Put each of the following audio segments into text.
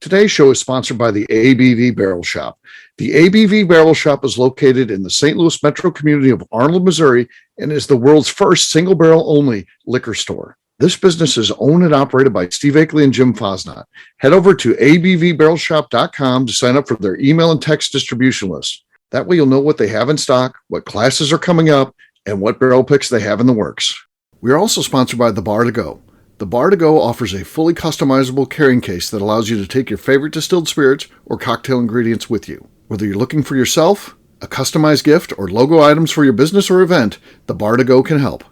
Today's show is sponsored by the ABV Barrel Shop. The ABV Barrel Shop is located in the St. Louis metro community of Arnold, Missouri, and is the world's first single barrel only liquor store. This business is owned and operated by Steve Akeley and Jim Fosnot. Head over to abvbarrelshop.com to sign up for their email and text distribution list. That way you'll know what they have in stock, what classes are coming up, and what barrel picks they have in the works. We are also sponsored by The Bar to Go. The Bar to Go offers a fully customizable carrying case that allows you to take your favorite distilled spirits or cocktail ingredients with you. Whether you're looking for yourself, a customized gift, or logo items for your business or event, The Bar to Go can help.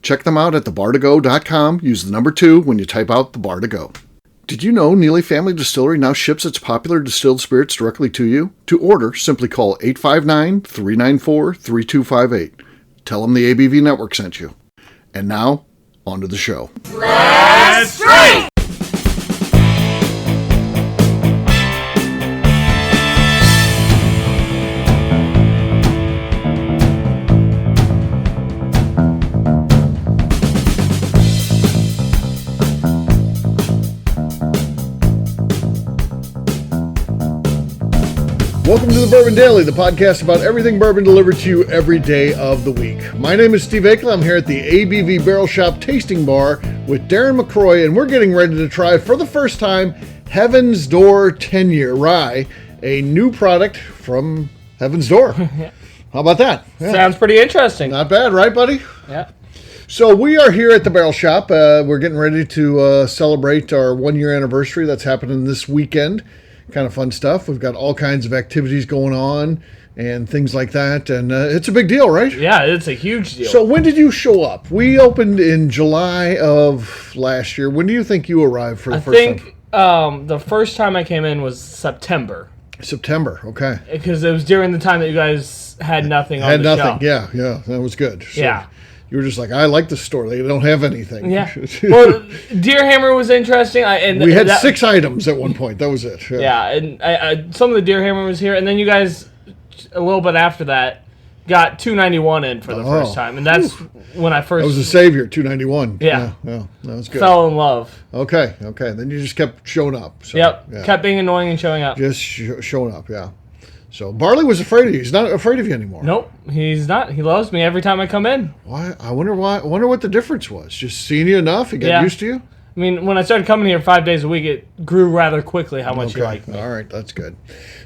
Check them out at thebar2go.com. Use the number 2 when you type out The Bar to Go. Did you know Neely Family Distillery now ships its popular distilled spirits directly to you? To order, simply call 859-394-3258. Tell them the ABV Network sent you. And now, on to the show. Let's drink! Welcome to the Bourbon Daily, the podcast about everything bourbon delivered to you every day of the week. My name is Steve Akeley. I'm here at the ABV Barrel Shop Tasting Bar with Darren McCroy, and we're getting ready to try for the first time Heaven's Door 10-Year Rye, a new product from Heaven's Door. How about that? Yeah. Sounds pretty interesting. Not bad, right, buddy? Yeah. So we are here at the Barrel Shop. We're getting ready to celebrate our 1-year anniversary. That's happening this weekend. Kind of fun stuff. We've got all kinds of activities going on and things like that. And it's a big deal, right? Yeah, it's a huge deal. So when did you show up? We opened in July of last year. When do you think you arrived for the first time? I think the first time I came in was September. September, okay. Because it was during the time that you guys had nothing on the shelf. Yeah, that was good. So yeah. You were just like, I like the store. They don't have anything. Yeah. Well, Deer Hammer was interesting. We had 6 items at one point. That was it. Yeah, and I some of the Deer Hammer was here. And then you guys, a little bit after that, got 291 in for the first time. And that's when I first... That was a savior, 291. Yeah. That was good. Fell in love. Okay. Then you just kept showing up. So, yep. Yeah. Kept being annoying and showing up. Just showing up, yeah. So Barley was afraid of you. He's not afraid of you anymore. Nope, he's not. He loves me every time I come in. Why? I wonder why. I wonder what the difference was. Just seeing you enough, he got used to you. I mean, when I started coming here 5 days a week, it grew rather quickly how much you liked me. All right, that's good.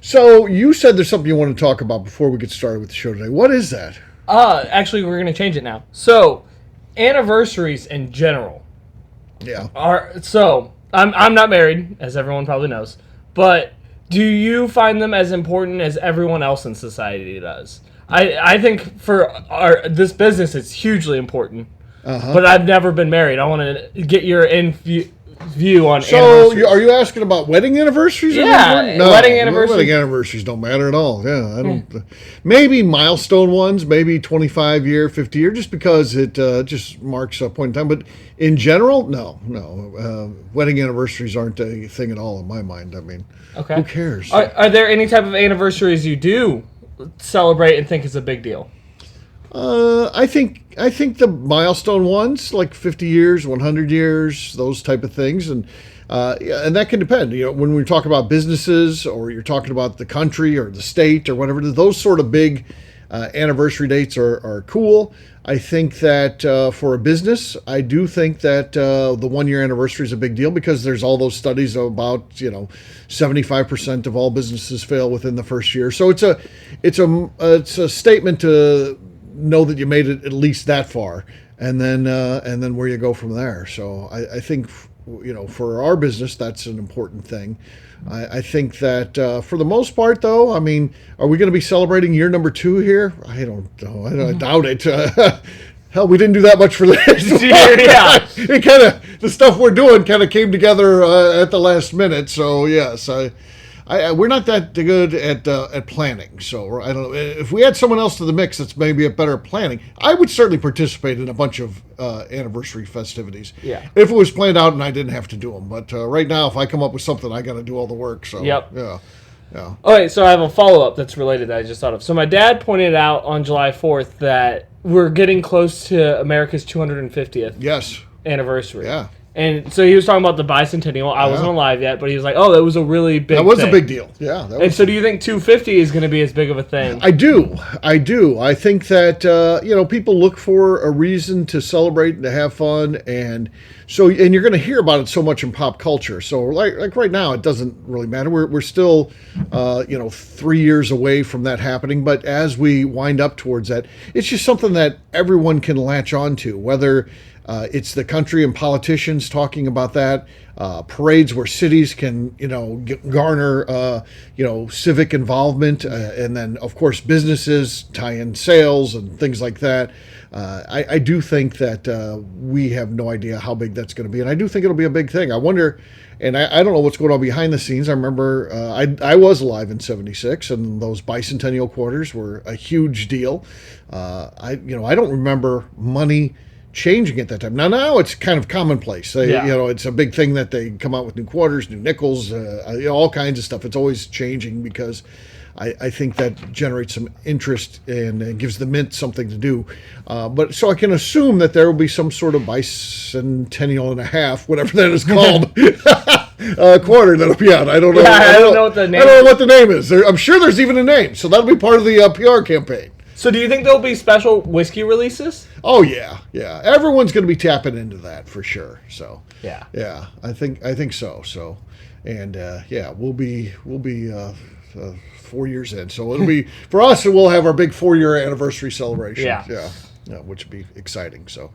So you said there's something you want to talk about before we get started with the show today. What is that? Actually, we're going to change it now. So, anniversaries in general. Yeah. I'm not married, as everyone probably knows, but do you find them as important as everyone else in society does? I think for this business, it's hugely important. But I've never been married. I want to get your view on anniversaries. So, are you asking about wedding anniversaries? Yeah, no, wedding anniversaries. Wedding anniversaries don't matter at all. Yeah, I don't. Maybe milestone ones, maybe 25-year, 50-year, just because it just marks a point in time. But in general, no. Wedding anniversaries aren't a thing at all in my mind. I mean, who cares? Are there any type of anniversaries you do celebrate and think is a big deal? I think the milestone ones, like 50 years, 100 years, those type of things, and that can depend. You know, when we talk about businesses, or you're talking about the country or the state or whatever, those sort of big anniversary dates are cool. I think that for a business, I do think that the 1-year anniversary is a big deal because there's all those studies about 75% of all businesses fail within the first year. So it's a statement to know that you made it at least that far, and then where you go from there. So I think for our business, that's an important thing. I think that for the most part, though, I mean, are we going to be celebrating year number 2 here? I don't know. I doubt it. Hell, we didn't do that much for this year. Yeah, the stuff we're doing kind of came together at the last minute. So yes, we're not that good at planning, so I don't know. If we add someone else to the mix that's maybe a better planning, I would certainly participate in a bunch of anniversary festivities. Yeah. If it was planned out and I didn't have to do them. But right now, if I come up with something, I got to do all the work. So yep. Yeah. Okay, so I have a follow-up that's related that I just thought of. So my dad pointed out on July 4th that we're getting close to America's 250th yes. anniversary. Yeah. And so he was talking about the bicentennial. I wasn't alive yet, but he was like, "Oh, that was a really big. That was thing. a big deal. Yeah. And so, do you think 250 is going to be as big of a thing? I do. I think that people look for a reason to celebrate and to have fun, and you're going to hear about it so much in pop culture. So like right now, it doesn't really matter. We're still 3 years away from that happening, but as we wind up towards that, it's just something that everyone can latch on to, whether it's the country and politicians talking about that, parades where cities can, garner, civic involvement, and then of course businesses tie in sales and things like that. I do think that we have no idea how big that's going to be, and I do think it'll be a big thing. I wonder, and I don't know what's going on behind the scenes. I remember I was alive in '76, and those bicentennial quarters were a huge deal. I don't remember money changing at that time. Now it's kind of commonplace. It's a big thing that they come out with new quarters, new nickels, all kinds of stuff. It's always changing because I think that generates some interest and gives the mint something to do. But so I can assume that there will be some sort of bicentennial and a half, whatever that is called, quarter that'll be out. I don't know. Yeah, I don't know what the name. I don't know what the name is. I'm sure there's even a name, so that'll be part of the PR campaign. So do you think there'll be special whiskey releases? Oh yeah. Everyone's going to be tapping into that for sure. So yeah, I think so. So, and we'll be 4 years in. So it'll be for us. We'll have our big 4-year anniversary celebration. Yeah, which would be exciting. So,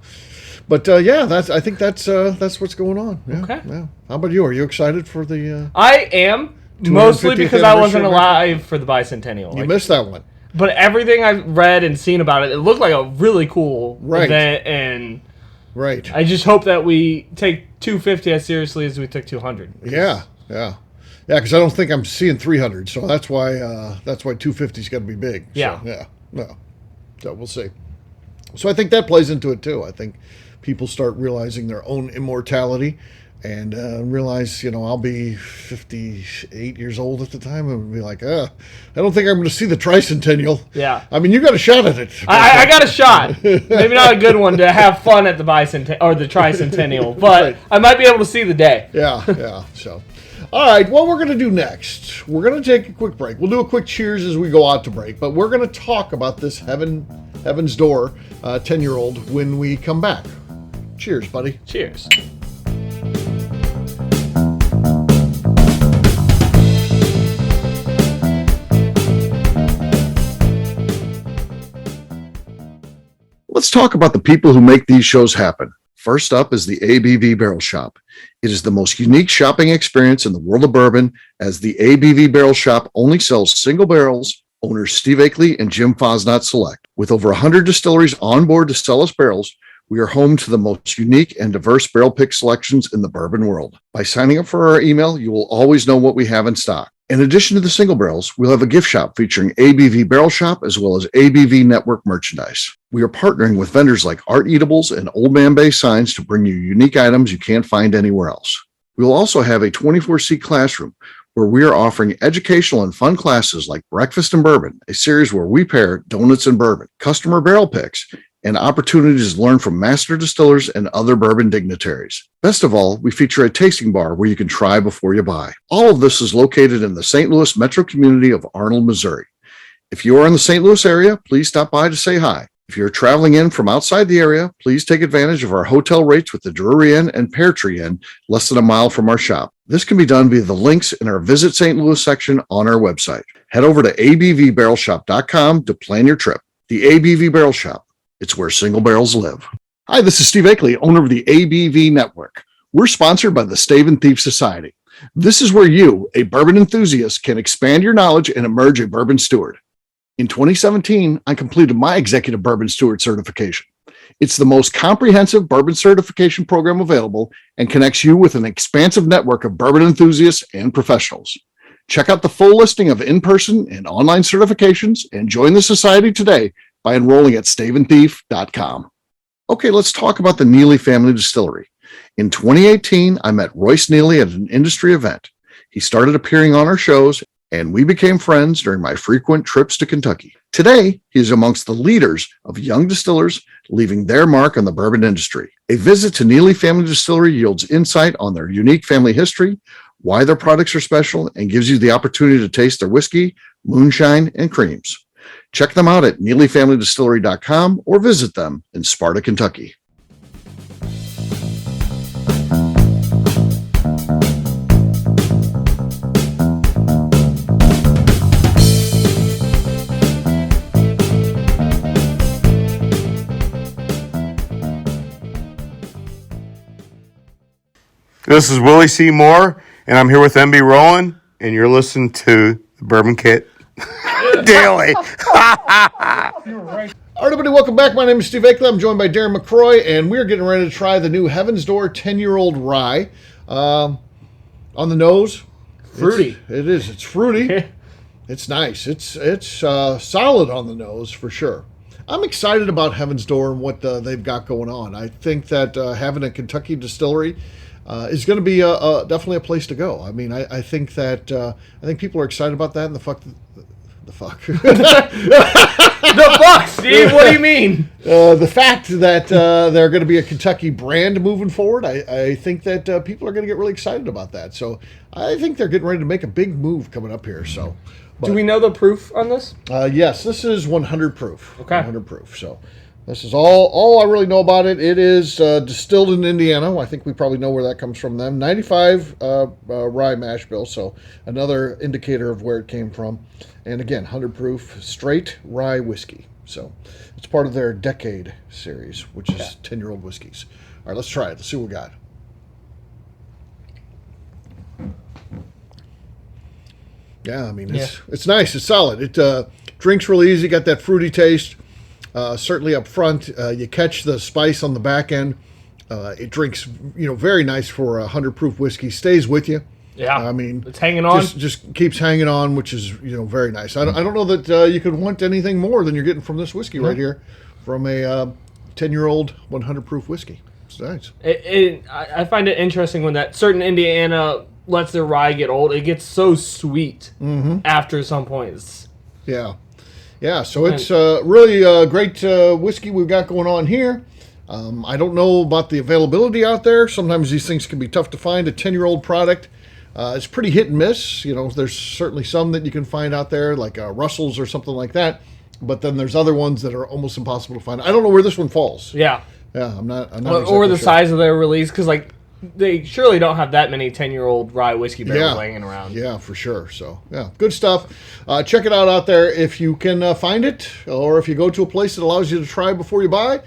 but I think that's what's going on. Yeah, okay. Yeah. How about you? Are you excited for the? I am, mostly because I wasn't alive for the bicentennial. You missed that one. But everything I've read and seen about it, it looked like a really cool event, and I just hope that we take 250 as seriously as we took 200. Yeah, because I don't think I'm seeing 300, so that's why 250's got to be big. Yeah, So we'll see. So I think that plays into it too. I think people start realizing their own immortality. And realize, I'll be 58 years old at the time and be like, I don't think I'm going to see the tricentennial. Yeah. I mean, you got a shot at it. I got a shot. Maybe not a good one to have fun at the bicentennial or the tricentennial, but I might be able to see the day. Yeah. So, all right, what we're going to do next, we're going to take a quick break. We'll do a quick cheers as we go out to break, but we're going to talk about this Heaven's Door 10-year-old when we come back. Cheers, buddy. Cheers. Let's talk about the people who make these shows happen. First up is the ABV Barrel Shop. It is the most unique shopping experience in the world of bourbon, as the ABV Barrel Shop only sells single barrels. Owners Steve Akeley and Jim Fosnot select. With over 100 distilleries on board to sell us barrels, we are home to the most unique and diverse barrel pick selections in the bourbon world. By signing up for our email, you will always know what we have in stock. In addition to the single barrels, we'll have a gift shop featuring ABV Barrel Shop as well as ABV Network merchandise. We are partnering with vendors like Art Eatables and Old Man Bay Signs to bring you unique items you can't find anywhere else. We will also have a 24-seat classroom where we are offering educational and fun classes like Breakfast and Bourbon, a series where we pair donuts and bourbon, customer barrel picks, and opportunities to learn from master distillers and other bourbon dignitaries. Best of all, we feature a tasting bar where you can try before you buy. All of this is located in the St. Louis metro community of Arnold, Missouri. If you are in the St. Louis area, please stop by to say hi. If you're traveling in from outside the area, please take advantage of our hotel rates with the Drury Inn and Pear Tree Inn, less than a mile from our shop. This can be done via the links in our Visit St. Louis section on our website. Head over to abvbarrelshop.com to plan your trip. The ABV Barrel Shop. It's where single barrels live. Hi, this is Steve Akeley, owner of the ABV Network. We're sponsored by the Stave and Thief Society. This is where you, a bourbon enthusiast, can expand your knowledge and emerge a bourbon steward. In 2017, I completed my Executive Bourbon Steward certification. It's the most comprehensive bourbon certification program available and connects you with an expansive network of bourbon enthusiasts and professionals. Check out the full listing of in-person and online certifications and join the society today by enrolling at staveandthief.com. Okay, let's talk about the Neely Family Distillery. In 2018, I met Royce Neely at an industry event. He started appearing on our shows and we became friends during my frequent trips to Kentucky. Today, he is amongst the leaders of young distillers leaving their mark on the bourbon industry. A visit to Neely Family Distillery yields insight on their unique family history, why their products are special, and gives you the opportunity to taste their whiskey, moonshine, and creams. Check them out at NeelyFamilyDistillery.com or visit them in Sparta, Kentucky. This is Willie C. Moore, and I'm here with MB Rowland, and you're listening to the Bourbon Kit Daily. All right, everybody, welcome back. My name is Steve Akeley. I'm joined by Darren McCroy, and we're getting ready to try the new Heaven's Door 10-year-old rye. On the nose, Fruity. It's fruity. It's nice. It's solid on the nose for sure. I'm excited about Heaven's Door and what they've got going on. I think that having a Kentucky distillery is going to be definitely a place to go. I mean, I think that I think people are excited about that, and the fuck. The fuck, Steve. What do you mean? The fact that they're going to be a Kentucky brand moving forward, I think that people are going to get really excited about that. So I think they're getting ready to make a big move coming up here. So, do we know the proof on this? Yes, this is 100 proof. Okay, 100 proof. So this is all I really know about it. It is distilled in Indiana. I think we probably know where that comes from. Them 95 rye mash bill. So another indicator of where it came from. And again, 100 proof straight rye whiskey. So it's part of their decade series, which is 10-year-old whiskeys. All right, let's try it. Let's see what we got. Yeah, I mean, it's nice. It's solid. It drinks really easy. Got that fruity taste. Certainly up front, you catch the spice on the back end. It drinks, very nice for a 100 proof whiskey. Stays with you. Yeah, I mean, it's hanging on. Just keeps hanging on, which is very nice. I don't know that you could want anything more than you're getting from this whiskey right here, from a 10-year-old 100 proof whiskey. It's nice. I find it interesting when that certain Indiana lets their rye get old. It gets so sweet after some points. Yeah. So it's really great whiskey we've got going on here. I don't know about the availability out there. Sometimes these things can be tough to find. A 10-year-old product. It's pretty hit and miss. There's certainly some that you can find out there, like Russell's or something like that. But then there's other ones that are almost impossible to find. I don't know where this one falls. Yeah. I'm not or the sure. size of their release, because they surely don't have that many 10-year-old rye whiskey barrels laying around. Yeah, for sure. So, good stuff. Check it out there if you can find it, or if you go to a place that allows you to try before you buy.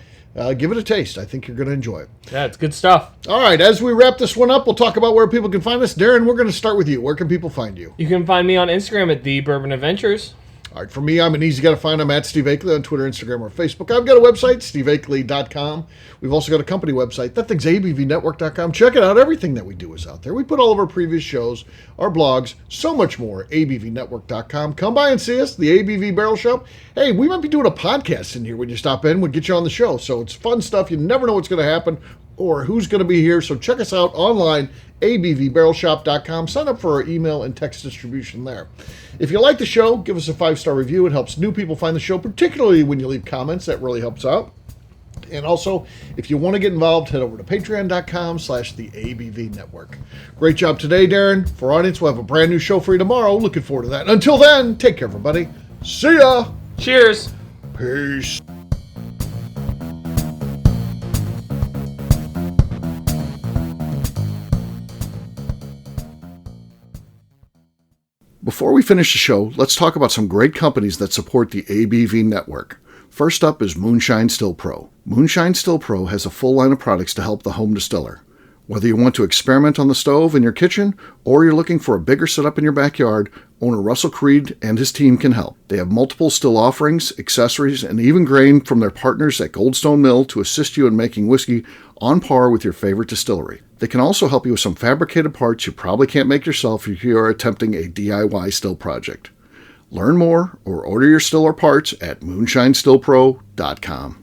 Give it a taste. I think you're going to enjoy it. Yeah, it's good stuff. All right, as we wrap this one up, we'll talk about where people can find us. Darren, we're going to start with you. Where can people find you? You can find me on Instagram at The Bourbon Adventures. All right, for me, I'm an easy guy to find. I'm at Steve Akeley on Twitter, Instagram, or Facebook. I've got a website, steveakeley.com. We've also got a company website. That thing's abvnetwork.com. Check it out. Everything that we do is out there. We put all of our previous shows, our blogs, so much more, abvnetwork.com. Come by and see us, the ABV Barrel Shop. Hey, we might be doing a podcast in here when you stop in. We'll get you on the show. So it's fun stuff. You never know what's going to happen or who's going to be here. So check us out online, abvbarrelshop.com. Sign up for our email and text distribution there. If you like the show, give us a 5-star review. It helps new people find the show, particularly when you leave comments. That really helps out. And also, if you want to get involved, head over to patreon.com/the ABV Network. Great job today, Darren. For our audience, we'll have a brand new show for you tomorrow. Looking forward to that. Until then, take care, everybody. See ya. Cheers. Peace. Before we finish the show, let's talk about some great companies that support the ABV network. First up is Moonshine Still Pro. Moonshine Still Pro has a full line of products to help the home distiller. Whether you want to experiment on the stove in your kitchen or you're looking for a bigger setup in your backyard, owner Russell Creed and his team can help. They have multiple still offerings, accessories, and even grain from their partners at Goldstone Mill to assist you in making whiskey on par with your favorite distillery. They can also help you with some fabricated parts you probably can't make yourself if you are attempting a DIY still project. Learn more or order your still or parts at moonshinestillpro.com.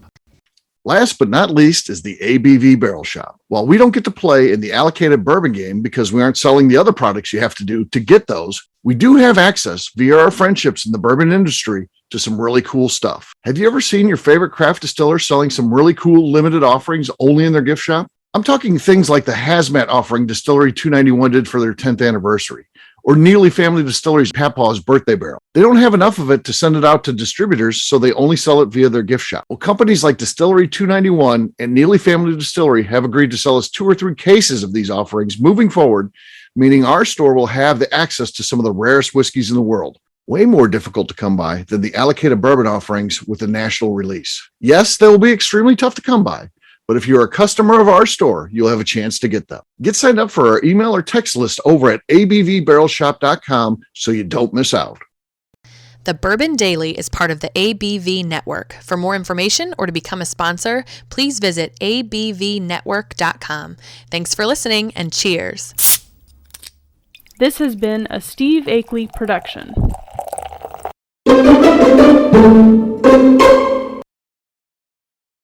Last but not least is the ABV Barrel Shop. While we don't get to play in the allocated bourbon game because we aren't selling the other products you have to do to get those, we do have access via our friendships in the bourbon industry to some really cool stuff. Have you ever seen your favorite craft distiller selling some really cool limited offerings only in their gift shop? I'm talking things like the hazmat offering Distillery 291 did for their 10th anniversary, or Neely Family Distillery's Papaw's birthday barrel. They don't have enough of it to send it out to distributors, so they only sell it via their gift shop. Well, companies like Distillery 291 and Neely Family Distillery have agreed to sell us 2 or 3 cases of these offerings moving forward, meaning our store will have the access to some of the rarest whiskeys in the world. Way more difficult to come by than the allocated bourbon offerings with a national release. Yes, they will be extremely tough to come by, but if you're a customer of our store, you'll have a chance to get them. Get signed up for our email or text list over at abvbarrelshop.com so you don't miss out. The Bourbon Daily is part of the ABV Network. For more information or to become a sponsor, please visit abvnetwork.com. Thanks for listening and cheers. This has been a Steve Akeley production.